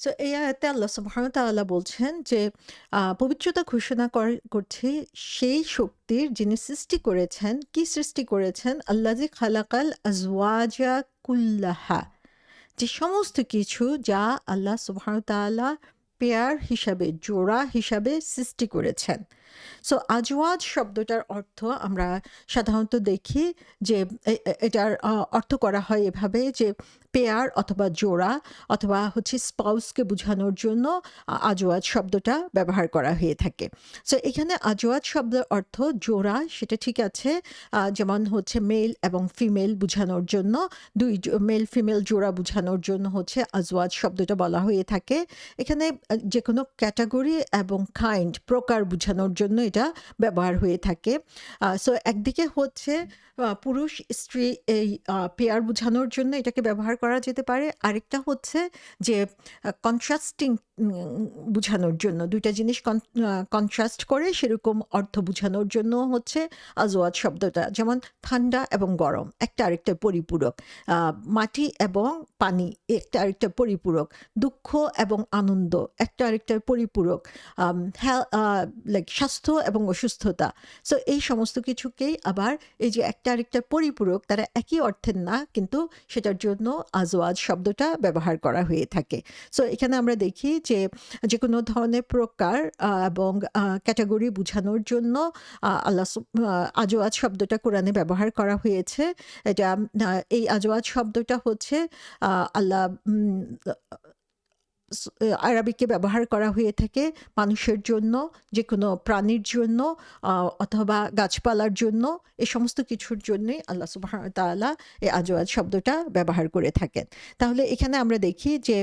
So এই আয়াতে আল্লাহ সুবহানাহু ওয়া তাআলা বলছেন যে পবিত্রতা ঘোষণা করছি সেই শক্তির যিনি সৃষ্টি করেছেন। কি সৃষ্টি করেছেন? আল্লাযী খালাকাল আজওয়াজা কুল্লাহা। যে সমস্ত কিছু যা আল্লাহ সুবহানাহু ওয়া তাআলা পেয়ার হিসাবে, জোড়া হিসাবে সৃষ্টি করেছেন। সো আজওয়াজ শব্দটার অর্থ আমরা সাধারণত দেখি যে এটার অর্থ করা হয় এভাবে যে পেয়ার অথবা জোড়া অথবা হচ্ছে স্পাউসকে বোঝানোর জন্য আজওয়াজ শব্দটা ব্যবহার করা হয়ে থাকে। সো এখানে আজওয়াজ শব্দের অর্থ জোড়া, সেটা ঠিক আছে। যেমন হচ্ছে মেল এবং ফিমেল বোঝানোর জন্য, মেল ফিমেল জোড়া বোঝানোর জন্য হচ্ছে আজওয়াজ শব্দটা বলা হয়ে থাকে। এখানে যে কোনো ক্যাটাগরি এবং কাইন্ড, প্রকার বোঝানোর জন্য এটা ব্যবহার হয়ে থাকে। সো একদিকে হচ্ছে পুরুষ স্ত্রী এই পেয়ার বোঝানোর জন্য এটাকে ব্যবহার করা যেতে পারে। আরেকটা হচ্ছে যে কন্ট্রাস্টিং বোঝানোর জন্য, দুইটা জিনিস কন্ট্রাস্ট করে সেরকম অর্থ বোঝানোর জন্য হচ্ছে আজওয়াজ শব্দটা। যেমন ঠান্ডা এবং গরম একটা আরেকটা পরিপূরক, মাটি এবং পানি একটা আরেকটা পরিপূরক, দুঃখ এবং আনন্দ একটা আরেকটার পরিপূরক, লাইক স্বাস্থ্য এবং অসুস্থতা। সো এই সমস্ত কিছুকেই আবার এই যে একটা আরেকটার পরিপূরক, তারা একই অর্থের না, কিন্তু সেটার জন্য আজওয়াজ শব্দটা ব্যবহার করা হয়ে থাকে। সো এখানে আমরা দেখি যে যে কোনো ধরনের প্রকার এবং ক্যাটাগরি বোঝানোর জন্য আজওয়াজ শব্দটা কোরআনে ব্যবহার করা হয়েছে। এটা এই আজওয়াজ শব্দটা হচ্ছে আল্লাহ আরবিকে ব্যবহার করা হয়ে থাকে মানুষের জন্য, যে কোনো প্রাণীর জন্য, অথবা গাছপালার জন্য। এই সমস্ত কিছুর জন্যই আল্লাহ সুবহানাহু ওয়া তাআলা এই আজওয়াজ শব্দটা ব্যবহার করে থাকেন। তাহলে এখানে আমরা দেখি যে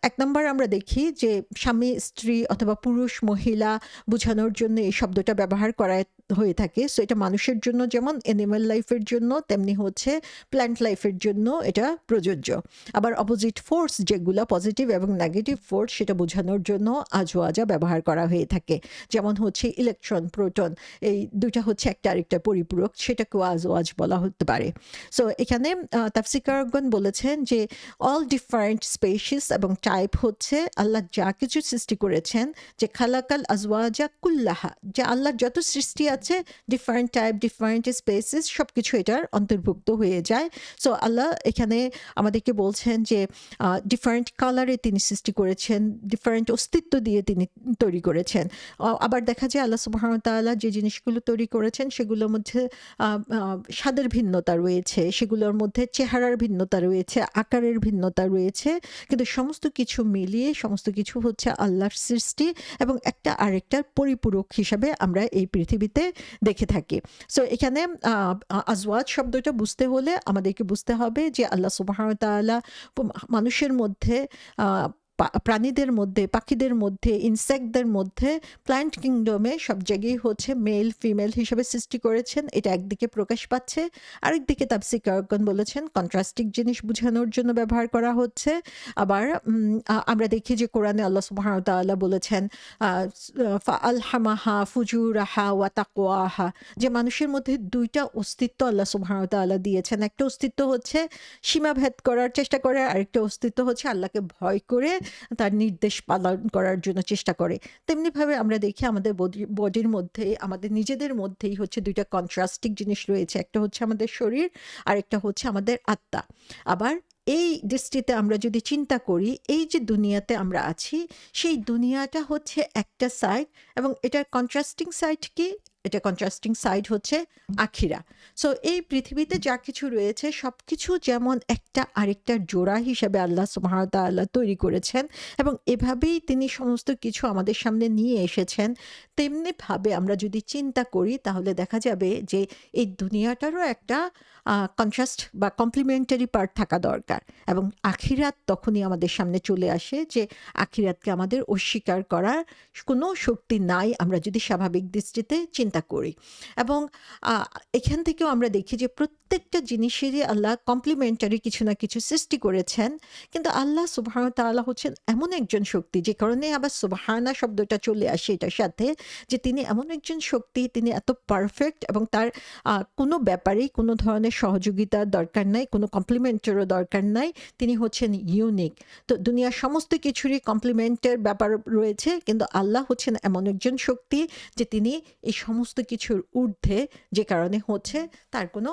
এক নম্বর আমরা দেখি যে স্বামী স্ত্রী অথবা পুরুষ মহিলা বোঝানোর জন্য এই শব্দটা ব্যবহার করা হয়ে থাকে। সো এটা মানুষের জন্য যেমন অ্যানিমাল লাইফের জন্য, তেমনি হচ্ছে প্ল্যান্ট লাইফের জন্য এটা প্রযোজ্য। আবার অপোজিট ফোর্স যেগুলো পজিটিভ এবং নেগেটিভ ফোর্স, সেটা বোঝানোর জন্য আজওয়াজা ব্যবহার করা হয়ে থাকে। যেমন হচ্ছে ইলেকট্রন, প্রোটন, এই দুইটা হচ্ছে একটা আরেকটা পরিপূরক, সেটাকেও আজওয়াজ বলা হতে পারে। সো এখানে তাফসীরকারগণ বলেছেন যে অল ডিফারেন্ট স্পেসিস এবং টাইপ হচ্ছে আল্লাহ যা কিছু সৃষ্টি করেছেন, যে খালাকাল আজওয়াজা কুল্লাহা, যে আল্লাহর যত সৃষ্টি আছে, ডিফারেন্ট টাইপ, ডিফারেন্ট স্পেসিস, সব কিছু এটার অন্তর্ভুক্ত হয়ে যায়। সো আল্লাহ এখানে আমাদেরকে বলছেন যে ডিফারেন্ট কালারে তিনি সৃষ্টি করেছেন, ডিফারেন্ট অস্তিত্ব দিয়ে তিনি তৈরি করেছেন। আবার দেখা যায় আল্লাহ সুবহানাহু ওয়া তাআলা যে জিনিসগুলো তৈরি করেছেন সেগুলোর মধ্যে স্বাদের ভিন্নতা রয়েছে, সেগুলোর মধ্যে চেহারার ভিন্নতা রয়েছে, আকারের ভিন্নতা রয়েছে, কিন্তু সমস্ত কিছু মিলিয়ে সমস্ত কিছু হচ্ছে আল্লাহর সৃষ্টি এবং একটা আরেকটার পরিপূরক হিসাবে আমরা এই পৃথিবীতে দেখে থাকি। সো এখানে আজওয়াজ শব্দটা বুঝতে হলে আমাদেরকে বুঝতে হবে যে আল্লাহ সুবহানাহু ওয়া তাআলা মানুষের মধ্যে, প্রাণীদের মধ্যে, পাখিদের মধ্যে, ইনসেক্টদের মধ্যে, প্ল্যান্ট কিংডমে সব জায়গায় হচ্ছে মেল ফিমেল হিসেবে সৃষ্টি করেছেন। এটা একদিকে প্রকাশ পাচ্ছে, আরেকদিকে তাফসীরকারগণ বলেছেন কন্ট্রাস্টিক জিনিস বোঝানোর জন্য ব্যবহার করা হচ্ছে। আবার আমরা দেখি যে কোরআনে আল্লাহ সুবহানাহু ওয়া তাআলা বলেছেন ফাআলহামাহা ফুজুরাহা ওয়া তাকওয়াহা, যে মানুষের মধ্যে দুইটা অস্তিত্ব আল্লাহ সুবহানাহু ওয়া তাআলা দিয়েছেন। একটা অস্তিত্ব হচ্ছে সীমাভেদ করার চেষ্টা করে, আরেকটা অস্তিত্ব হচ্ছে আল্লাহকে ভয় করে তার নির্দেশ পালন করার জন্য চেষ্টা করে। তেমনিভাবে আমরা দেখি আমাদের বডির মধ্যে, আমাদের নিজেদের মধ্যেই হচ্ছে দুইটা কন্ট্রাস্টিক জিনিস রয়েছে। একটা হচ্ছে আমাদের শরীর, আরেকটা হচ্ছে আমাদের আত্মা। আবার এই দৃষ্টিতে আমরা যদি চিন্তা করি, এই যে দুনিয়াতে আমরা আছি, সেই দুনিয়াটা হচ্ছে একটা সাইড, এবং এটার কন্ট্রাস্টিং সাইড কি? এটা কন্ট্রাস্টিং সাইড হচ্ছে আখিরা। সো এই পৃথিবীতে যা কিছু রয়েছে সবকিছু যেমন একটা আরেকটার জোড়া হিসেবে আল্লাহ সুবহানাহু ওয়া তাআলা তৈরি করেছেন, এবং এভাবেই তিনি সমস্ত কিছু আমাদের সামনে নিয়ে এসেছেন। তেমনিভাবে আমরা যদি চিন্তা করি তাহলে দেখা যাবে যে এই দুনিয়াটারও একটা কন্ট্রাস্ট বা কমপ্লিমেন্টারি পার্ট থাকা দরকার, এবং আখিরাত তখনই আমাদের সামনে চলে আসে যে আখিরাতকে আমাদের অস্বীকার করার কোনো শক্তি নাই আমরা যদি স্বাভাবিক দৃষ্টিতে চিন্তা চিন্তা করি। এবং এখান থেকেও আমরা দেখি যে প্রত্যেকটা জিনিসেরই আল্লাহ কমপ্লিমেন্টারি কিছু না কিছু সৃষ্টি করেছেন। কিন্তু আল্লাহ সুবহানাহু ওয়া তাআলা হচ্ছেন এমন একজন শক্তি, যে কারণে আবার সুবহানা শব্দটা চলে আসে এটার সাথে, যে তিনি এমন একজন শক্তি, তিনি এত পারফেক্ট এবং তার কোনো ব্যাপারেই কোনো ধরনের সহযোগিতার দরকার নাই, কোনো কমপ্লিমেন্টেরও দরকার নাই। তিনি হচ্ছেন ইউনিক। তো দুনিয়ার সমস্ত কিছুরই কমপ্লিমেন্টের ব্যাপার রয়েছে, কিন্তু আল্লাহ হচ্ছেন এমন একজন শক্তি যে তিনি এই সমস্ত কিছুর ঊর্ধ্বে, যে কারণে হচ্ছে তার কোনো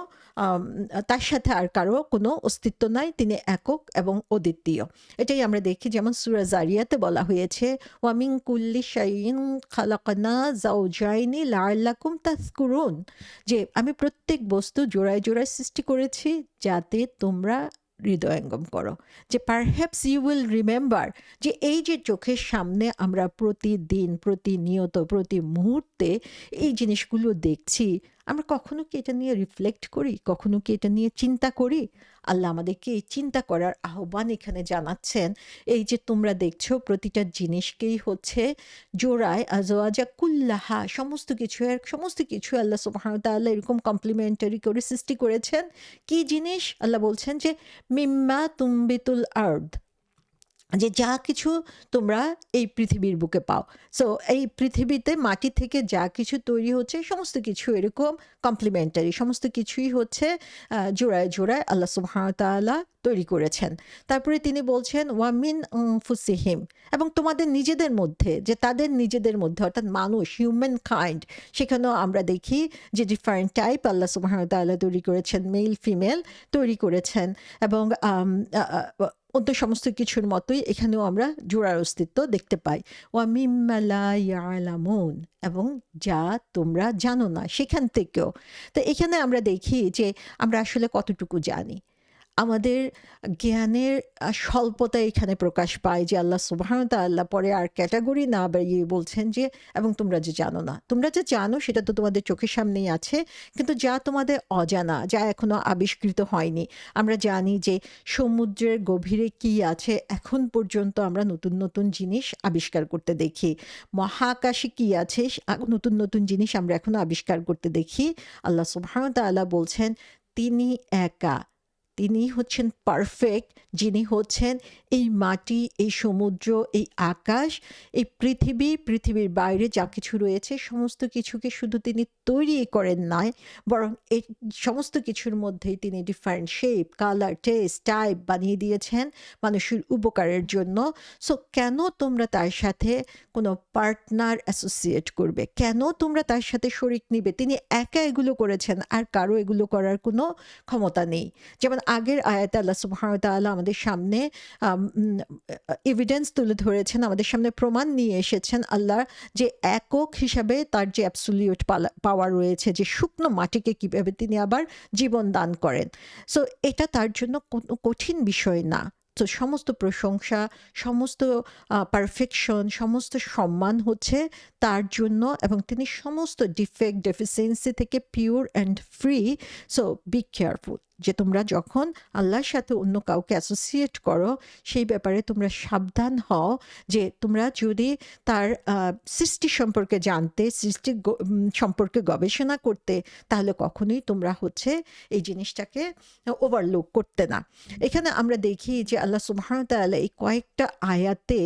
তার সাথে আর কারো কোনো অস্তিত্ব নাই, তিনি একক এবং অদ্বিতীয়। এটাই আমরা দেখি, যেমন সূরা জারিয়াতে বলা হয়েছে, ওয়ামিন কুল্লি শাইইন খালাকনা যাওজাইনি লাআল্লাকুম তাযকুরুন, যে আমি প্রত্যেক বস্তু জোড়ায় জোড়ায় সৃষ্টি করেছি যাতে তোমরা হৃদয়ঙ্গম করো, যে পারহ্যাপস ইউ উইল রিমেম্বার, যে এই যে চোখের সামনে আমরা প্রতিদিন, প্রতিনিয়ত, প্রতি মুহূর্তে এই জিনিসগুলো দেখছি, আমরা কখনো কি এটা নিয়ে রিফ্লেক্ট করি? কখনো কি এটা নিয়ে চিন্তা করি? আল্লাহ আমাদেরকে এই চিন্তা করার আহ্বান এখানে জানাচ্ছেন। এই যে তোমরা দেখছো প্রতিটা জিনিসকেই হচ্ছে জোড়ায় আজওয়াজা কুল্লাহা, সমস্ত কিছু আল্লাহ সুবহানাহু ওয়া তাআলা এরকম কমপ্লিমেন্টারি করে সৃষ্টি করেছেন। কি জিনিস? আল্লাহ বলছেন যে মিম্মা তুমবিতুল আরদ, যে যা কিছু তোমরা এই পৃথিবীর বুকে পাও। সো এই পৃথিবীতে মাটি থেকে যা কিছু তৈরি হচ্ছে সমস্ত কিছু এরকম কমপ্লিমেন্টারি, সমস্ত কিছুই হচ্ছে জোড়ায় জোড়ায় আল্লাহ সুবহানাহু ওয়া তাআলা তৈরি করেছেন। তারপরে তিনি বলছেন ওয়ামিন আনফুসিহিম, এবং তোমাদের নিজেদের মধ্যে, যে তাদের নিজেদের মধ্যে অর্থাৎ মানুষ, হিউম্যান কাইন্ড, সেখানেও আমরা দেখি যে ডিফারেন্ট টাইপ আল্লাহ সুবহানাহু ওয়া তাআলা তৈরি করেছেন, মেল ফিমেল তৈরি করেছেন। এবং অন্য সমস্ত কিছুর মতোই এখানেও আমরা জোড়ার অস্তিত্ব দেখতে পাই। ওয়া মিম্মা লা ইয়ালামুন, এবং যা তোমরা জানো না সেখান থেকেও। তো এখানে আমরা দেখি যে আমরা আসলে কতটুকু জানি। আমাদের জ্ঞানের স্বল্পতা এখানে প্রকাশ পায়, যে আল্লাহ সুবহানাহু ওয়া তাআলা পরে আর ক্যাটাগরি না বাড়িয়ে বলছেন যে এবং তোমরা যে জানো না, তোমরা যে জানো সেটা তো তোমাদের চোখের সামনেই আছে, কিন্তু যা তোমাদের অজানা, যা এখনো আবিষ্কৃত হয়নি। আমরা জানি যে সমুদ্রের গভীরে কি আছে, এখন পর্যন্ত আমরা নতুন নতুন জিনিস আবিষ্কার করতে দেখি। মহাকাশে কি আছে, নতুন নতুন জিনিস আমরা এখনো আবিষ্কার করতে দেখি। আল্লাহ সুবহানাহু ওয়া তাআলা বলছেন তিনি একা, তিনি হচ্ছেন পারফেক্ট, যিনি হচ্ছেন এই মাটি, এই সমুদ্র, এই আকাশ, এই পৃথিবী, পৃথিবীর বাইরে যা কিছু রয়েছে সমস্ত কিছুকে শুধু তিনি তৈরি করেন নাই, বরং এই সমস্ত কিছুর মধ্যেই তিনি different shape, colour, test, type বানিয়ে দিয়েছেন মানুষের উপকারের জন্য। সো কেন তোমরা তার সাথে কোনো পার্টনার অ্যাসোসিয়েট করবে? কেন তোমরা তার সাথে শরিক নিবে? তিনি একা এগুলো করেছেন, আর কারো এগুলো করার কোনো ক্ষমতা নেই। যেমন আগের আয়াতে আল্লাহ সুবহানাহু ওয়া তাআলা আমাদের সামনে এভিডেন্স তুলে ধরেছেন, আমাদের সামনে প্রমাণ নিয়ে এসেছেন আল্লাহর যে একক হিসাবে তার যে অ্যাবসলিউট পাওয়ার রয়েছে, যে শুকনো মাটিকে কিভাবে তিনি আবার জীবন দান করেন। সো এটা তার জন্য কোনো কঠিন বিষয় না। তো সমস্ত প্রশংসা, সমস্ত পারফেকশন, সমস্ত সম্মান হচ্ছে তার জন্য, এবং তিনি সমস্ত ডিফেক্ট, ডেফিসিয়েন্সি থেকে pure and free. So be careful, যে তোমরা যখন আল্লাহর সাথে অন্য কাউকে অ্যাসোসিয়েট করো সেই ব্যাপারে তোমরা সাবধান হও, যে তোমরা যদি তার সৃষ্টি সম্পর্কে জানতে, সৃষ্টি সম্পর্কে গবেষণা করতে, তাহলে কখনোই তোমরা হচ্ছে এই জিনিসটাকে ওভারলুক করতে না। এখানে আমরা দেখি যে আল্লাহ সুবহানাহু ওয়া তাআলা এই কয়েকটা আয়াতে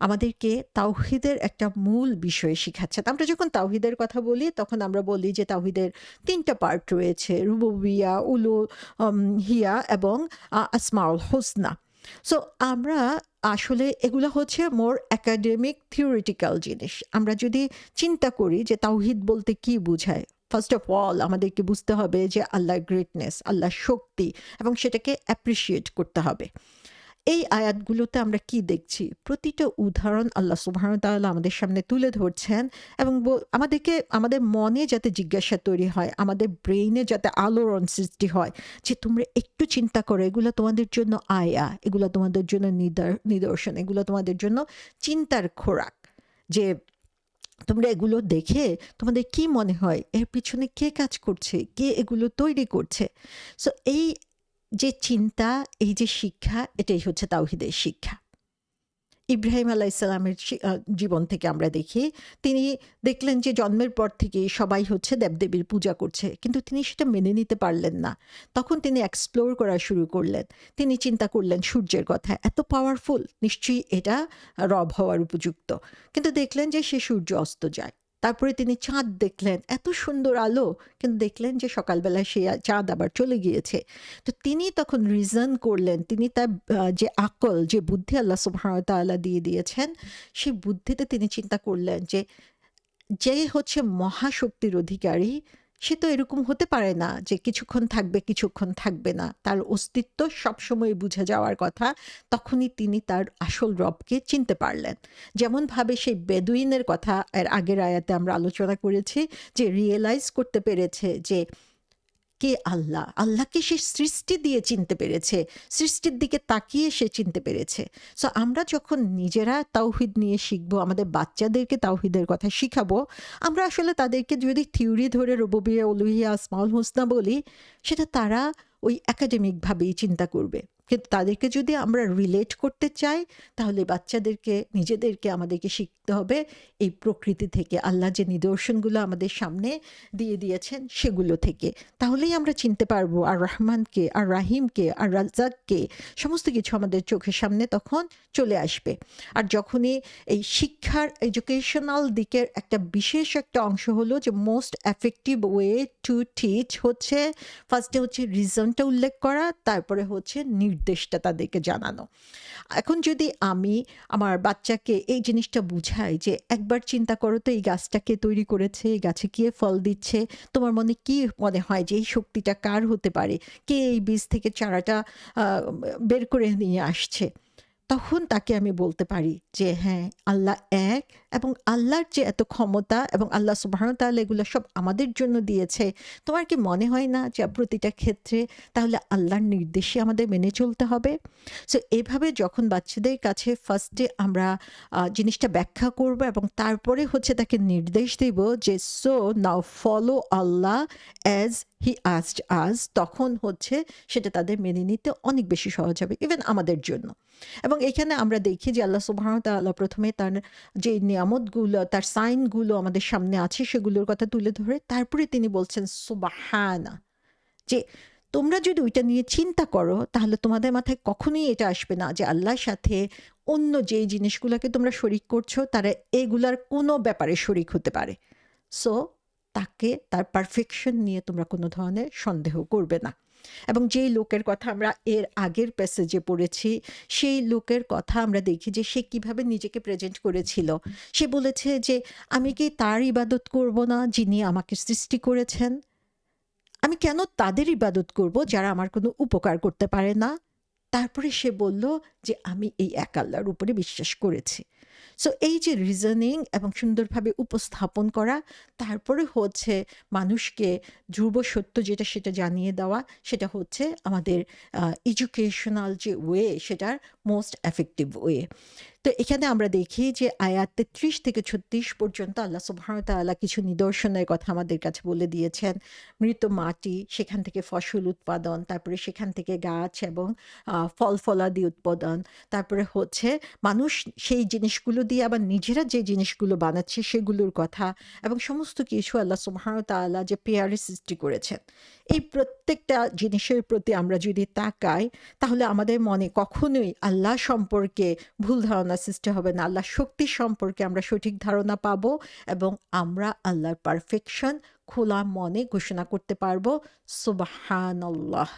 আমাদেরকে তাওহীদের একটা মূল বিষয় শিখাচ্ছেন। আমরা যখন তাওহীদের কথা বলি তখন আমরা বলি যে তাওহীদের ৩টা পার্ট রয়েছে, রুবুবিয়া, হিয়া এবং আসমাউল হুসনা। সো আমরা আসলে এগুলো হচ্ছে মোর একাডেমিক থিওরিটিক্যাল জিনিস। আমরা যদি চিন্তা করি যে তাওহীদ বলতে কি বোঝায়, ফার্স্ট অফ অল আমাদেরকে বুঝতে হবে যে আল্লাহর গ্রেটনেস, আল্লাহর শক্তি, এবং সেটাকে অ্যাপ্রিসিয়েট করতে হবে। এই আয়াতগুলোতে আমরা কি দেখছি? প্রতিটা উদাহরণ আল্লাহ সুবহানাহু ওয়া তাআলা আমাদের সামনে তুলে ধরছেন, এবং আমাদেরকে, আমাদের মনে যাতে জিজ্ঞাসা তৈরি হয়, আমাদের ব্রেইনে যাতে আলোড়ন সৃষ্টি হয়, যে তোমরা একটু চিন্তা করো, এগুলো তোমাদের জন্য আয়া, এগুলো তোমাদের জন্য নিদর্শন, এগুলো তোমাদের জন্য চিন্তার খোরাক। যে তোমরা এগুলো দেখে তোমাদের কি মনে হয় এর পিছনে কে কাজ করছে, কে এগুলো তৈরি করছে? সো এই যে চিন্তা, এই যে শিক্ষা, এটাই হচ্ছে তাওহীদের শিক্ষা। ইব্রাহিম আলাইসাল্লামের জীবন থেকে আমরা দেখি, তিনি দেখলেন যে জন্মের পর থেকে সবাই হচ্ছে দেবদেবীর পূজা করছে, কিন্তু তিনি সেটা মেনে নিতে পারলেন না। তখন তিনি এক্সপ্লোর করা শুরু করলেন। তিনি চিন্তা করলেন সূর্যের কথা, এত পাওয়ারফুল, নিশ্চয়ই এটা রব হওয়ার উপযুক্ত। কিন্তু দেখলেন যে সে সূর্য অস্ত যায়। তারপরে তিনি চাঁদ দেখলেন, এত সুন্দর আলো, কিন্তু দেখলেন যে সকালবেলায় সে চাঁদ আবার চলে গিয়েছে। তো তিনি তখন রিজন করলেন, তিনি তার যে আকল, যে বুদ্ধি আল্লাহ সুবহানাহু ওয়া তাআলা দিয়ে দিয়েছেন, সেই বুদ্ধিতে তিনি চিন্তা করলেন যে যে হচ্ছে মহাশক্তির অধিকারী, সে তো এরকম হতে পারে না যে কিছুক্ষণ থাকবে কিছুক্ষণ থাকবে না, তার অস্তিত্ব সবসময় বুঝে যাওয়ার কথা। তখনই তিনি তার আসল রবকে চিনতে পারলেন। যেমনভাবে সেই বেদুইনের কথা এর আগের আয়াতে আমরা আলোচনা করেছি, যে রিয়েলাইজ করতে পেরেছে যে কে আল্লাহ, আল্লাহকে সে সৃষ্টি দিয়ে চিনতে পেরেছে, সৃষ্টির দিকে তাকিয়ে সে চিনতে পেরেছে। সো আমরা যখন নিজেরা তাওহিদ নিয়ে শিখবো, আমাদের বাচ্চাদেরকে তাওহিদের কথা শিখাবো, আমরা আসলে তাদেরকে যদি থিওরি ধরে রুবুবিয়্যাহ, উলুহিয়্যাহ, আসমাউল হুসনা বলি, সেটা তারা ওই একাডেমিকভাবেই চিন্তা করবে। কিন্তু তাদেরকে যদি আমরা রিলেট করতে চাই, তাহলে বাচ্চাদেরকে, নিজেদেরকে আমাদেরকে শিখতে হবে এই প্রকৃতি থেকে, আল্লাহ যে নিদর্শনগুলো আমাদের সামনে দিয়ে দিয়েছেন সেগুলো থেকে। তাহলেই আমরা চিনতে পারবো আর রহমানকে, আর রাহিমকে, আর রাজ্জাককে। সমস্ত কিছু আমাদের চোখের সামনে তখন চলে আসবে। আর যখনই এই শিক্ষার, এডুকেশনাল দিকের একটা বিশেষ একটা অংশ হলো যে most effective way to teach হচ্ছে, ফার্স্টে হচ্ছে রিজনটা উল্লেখ করা, তারপরে হচ্ছে নির্দেশটা তাদেরকে জানানো। এখন যদি আমি আমার বাচ্চাকে এই জিনিসটা বুঝাই যে একবার চিন্তা করো তো, এই গাছটা কে তৈরি করেছে, এই গাছে কে ফল দিচ্ছে, তোমার মনে কি মনে হয় যে এই শক্তিটা কার হতে পারে, কে এই বীজ থেকে চারাটা বের করে নিয়ে আসছে, তখন তাকে আমি বলতে পারি যে হ্যাঁ, আল্লাহ এক, এবং আল্লাহর যে এত ক্ষমতা, এবং আল্লাহ সুবহানাহু ওয়া তাআলা এগুলো সব আমাদের জন্য দিয়েছে। তোমার কি মনে হয় না যে প্রতিটা ক্ষেত্রে তাহলে আল্লাহর নির্দেশে আমাদের মেনে চলতে হবে? সো এভাবে যখন বাচ্চাদের কাছে ফার্স্টে আমরা জিনিসটা ব্যাখ্যা করব, এবং তারপরে হচ্ছে তাকে নির্দেশ দেব যে so now follow Allah as he asked us, তখন হচ্ছে সেটা তাদের মেনে নিতে অনেক বেশি সহজ হবে, ইভেন আমাদের জন্য। এবং এখানে আমরা দেখি যে আল্লাহ সুবহানাহু ওয়া তাআলা প্রথমে তার যে নিয়ামতগুলো, তার সাইনগুলো আমাদের সামনে আছে সেগুলোর কথা তুলে ধরে তারপরে তিনি বলছেন সুবহানা, যে তোমরা যদি ওইটা নিয়ে চিন্তা করো, তাহলে তোমাদের মাথায় কখনোই এটা আসবে না যে আল্লাহর সাথে অন্য যেই জিনিসগুলোকে তোমরা শরিক করছো, তারা এগুলার কোনো ব্যাপারে শরিক হতে পারে। সো তাকে, তার পারফেকশন নিয়ে তোমরা কোনো ধরনের সন্দেহ করবে না। এবং যেই লোকের কথা আমরা এর আগের প্যাসেজে পড়েছি, সেই লোকের কথা আমরা দেখি যে সে কিভাবে নিজেকে প্রেজেন্ট করেছিল। সে বলেছে যে আমি কি তার ইবাদত করব না যিনি আমাকে সৃষ্টি করেছেন? আমি কেন তাদের ইবাদত করব যারা আমার কোনো উপকার করতে পারে না? তারপরে সে বলল যে আমি এই এক আল্লাহর উপরে বিশ্বাস করেছি। সো এই যে রিজনিং এবং সুন্দরভাবে উপস্থাপন করা, তারপরে হচ্ছে মানুষকে ধ্রুব সত্য যেটা সেটা জানিয়ে দেওয়া, সেটা হচ্ছে আমাদের এডুকেশনাল যে ওয়ে, সেটার মোস্ট এফেক্টিভ ওয়ে। তো এখানে আমরা দেখি যে আয়াত ৩৩ থেকে ৩৬ পর্যন্ত আল্লাহ সুবহানাহু ওয়া তাআলা কিছু নিদর্শনের কথা আমাদের কাছে বলে দিয়েছেন। মৃত মাটি, সেখান থেকে ফসল উৎপাদন, তারপরে সেখান থেকে গাছ এবং ফল ফলাদি উৎপাদন, তারপরে হচ্ছে মানুষ সেই জিনিসগুলো দিয়ে আবার নিজেরা যে জিনিসগুলো বানাচ্ছে সেগুলোর কথা, এবং সমস্ত কিছু আল্লাহ সুবহানাহু ওয়া তাআলা যে পেয়ারে সৃষ্টি করেছেন। এই প্রত্যেকটা জিনিসের প্রতি আমরা যদি তাকাই, তাহলে আমাদের মনে কখনোই আল্লাহ সম্পর্কে ভুল ধারণা সৃষ্টি হবে না। আল্লাহর শক্তি সম্পর্কে আমরা সঠিক ধারণা পাবো, এবং আমরা আল্লাহর পারফেকশন খোলা মনে ঘোষণা করতে পারবো, সুবহানাল্লাহ।